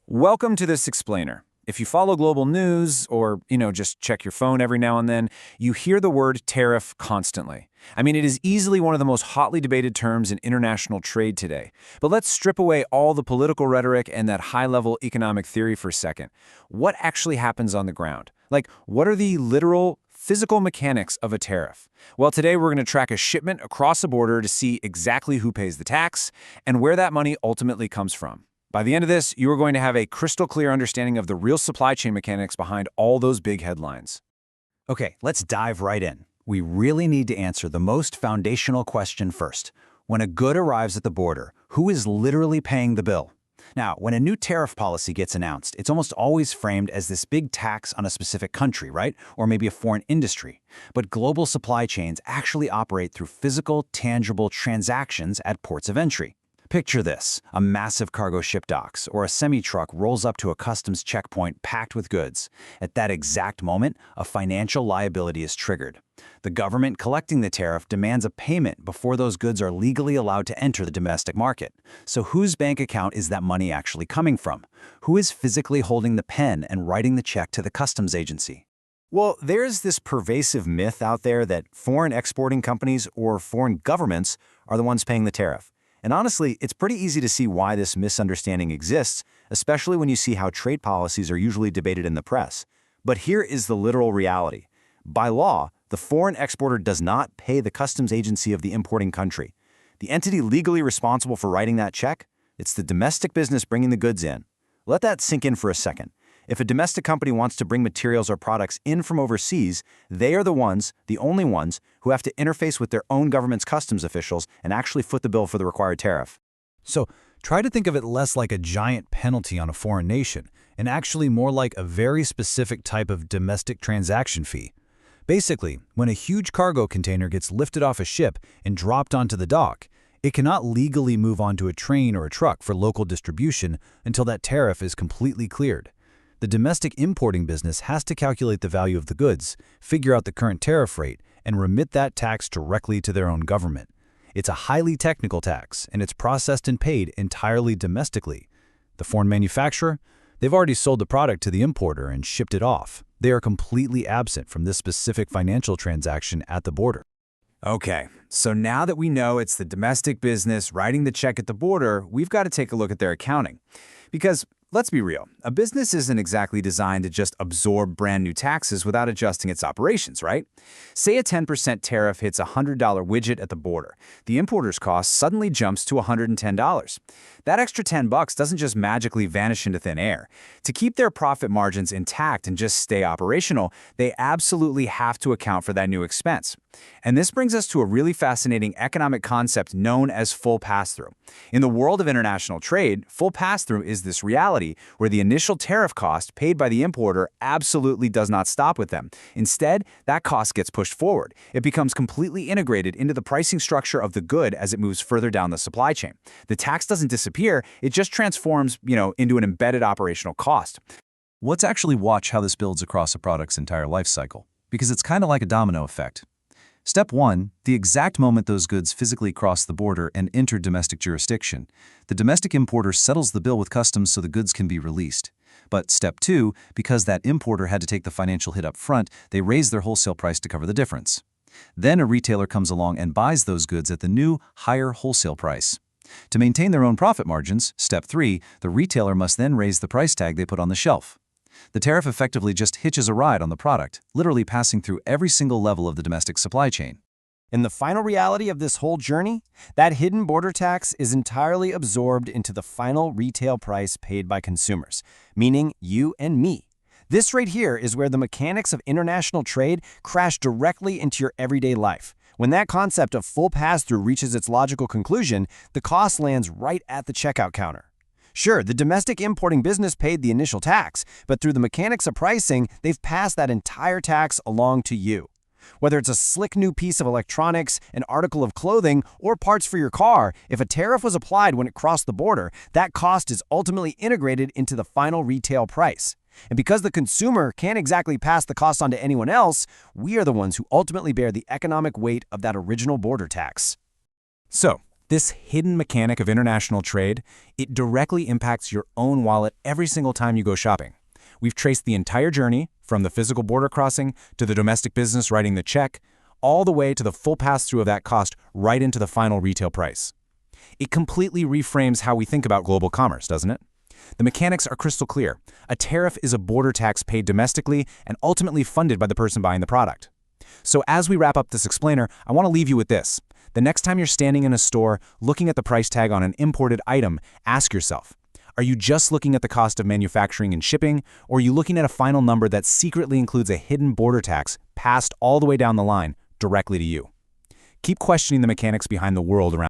Welcome to this explainer. If you follow global news or, just check your phone every now and then, you hear the word tariff constantly. I mean, it is easily one of the most hotly debated terms in international trade today. But let's strip away all the political rhetoric and that high-level economic theory for a second. What actually happens on the ground? Like, what are the literal, physical mechanics of a tariff? Well, today we're going to track a shipment across a border to see exactly who pays the tax and where that money ultimately comes from. By the end of this, you are going to have a crystal clear understanding of the real supply chain mechanics behind all those big headlines. Okay, let's dive right in. We really need to answer the most foundational question first. When a good arrives at the border, who is literally paying the bill? Now, when a new tariff policy gets announced, it's almost always framed as this big tax on a specific country, right? Or maybe a foreign industry. But global supply chains actually operate through physical, tangible transactions at ports of entry. Picture this: a massive cargo ship docks, or a semi-truck rolls up to a customs checkpoint packed with goods. At that exact moment, a financial liability is triggered. The government collecting the tariff demands a payment before those goods are legally allowed to enter the domestic market. So whose bank account is that money actually coming from? Who is physically holding the pen and writing the check to the customs agency? Well, there's this pervasive myth out there that foreign exporting companies or foreign governments are the ones paying the tariff. And honestly, it's pretty easy to see why this misunderstanding exists, especially when you see how trade policies are usually debated in the press. But here is the literal reality. By law, the foreign exporter does not pay the customs agency of the importing country. The entity legally responsible for writing that check, it's the domestic business bringing the goods in. Let that sink in for a second. If a domestic company wants to bring materials or products in from overseas, they are the only ones, who have to interface with their own government's customs officials and actually foot the bill for the required tariff. So try to think of it less like a giant penalty on a foreign nation, and actually more like a very specific type of domestic transaction fee. Basically, when a huge cargo container gets lifted off a ship and dropped onto the dock, it cannot legally move onto a train or a truck for local distribution until that tariff is completely cleared. The domestic importing business has to calculate the value of the goods, figure out the current tariff rate, and remit that tax directly to their own government. It's a highly technical tax, and it's processed and paid entirely domestically. The foreign manufacturer, they've already sold the product to the importer and shipped it off. They are completely absent from this specific financial transaction at the border. Okay, so now that we know it's the domestic business writing the check at the border, we've got to take a look at their accounting. Because let's be real, a business isn't exactly designed to just absorb brand new taxes without adjusting its operations, right? Say a 10% tariff hits a $100 widget at the border. The importer's cost suddenly jumps to $110. That extra $10 doesn't just magically vanish into thin air. To keep their profit margins intact and just stay operational, they absolutely have to account for that new expense. And this brings us to a really fascinating economic concept known as full pass-through. In the world of international trade, full pass-through is this reality where the initial tariff cost paid by the importer absolutely does not stop with them. Instead, that cost gets pushed forward. It becomes completely integrated into the pricing structure of the good as it moves further down the supply chain. The tax doesn't disappear, it just transforms, into an embedded operational cost. Let's actually watch how this builds across a product's entire life cycle, because it's kind of like a domino effect. Step 1, the exact moment those goods physically cross the border and enter domestic jurisdiction, the domestic importer settles the bill with customs so the goods can be released. But Step 2, because that importer had to take the financial hit up front, they raise their wholesale price to cover the difference. Then a retailer comes along and buys those goods at the new, higher wholesale price. To maintain their own profit margins, Step 3, the retailer must then raise the price tag they put on the shelf. The tariff effectively just hitches a ride on the product, literally passing through every single level of the domestic supply chain. And the final reality of this whole journey? That hidden border tax is entirely absorbed into the final retail price paid by consumers, meaning you and me. This right here is where the mechanics of international trade crash directly into your everyday life. When that concept of full pass-through reaches its logical conclusion, the cost lands right at the checkout counter. Sure, the domestic importing business paid the initial tax, but through the mechanics of pricing, they've passed that entire tax along to you. Whether it's a slick new piece of electronics, an article of clothing, or parts for your car, if a tariff was applied when it crossed the border, that cost is ultimately integrated into the final retail price. And because the consumer can't exactly pass the cost on to anyone else, we are the ones who ultimately bear the economic weight of that original border tax. So, This hidden mechanic of international trade, it directly impacts your own wallet every single time you go shopping. We've traced the entire journey, from the physical border crossing to the domestic business writing the check, all the way to the full pass-through of that cost right into the final retail price. It completely reframes how we think about global commerce, doesn't it? The mechanics are crystal clear. A tariff is a border tax paid domestically and ultimately funded by the person buying the product. So as we wrap up this explainer, I want to leave you with this. The next time you're standing in a store looking at the price tag on an imported item, ask yourself, are you just looking at the cost of manufacturing and shipping, or are you looking at a final number that secretly includes a hidden border tax passed all the way down the line directly to you? Keep questioning the mechanics behind the world around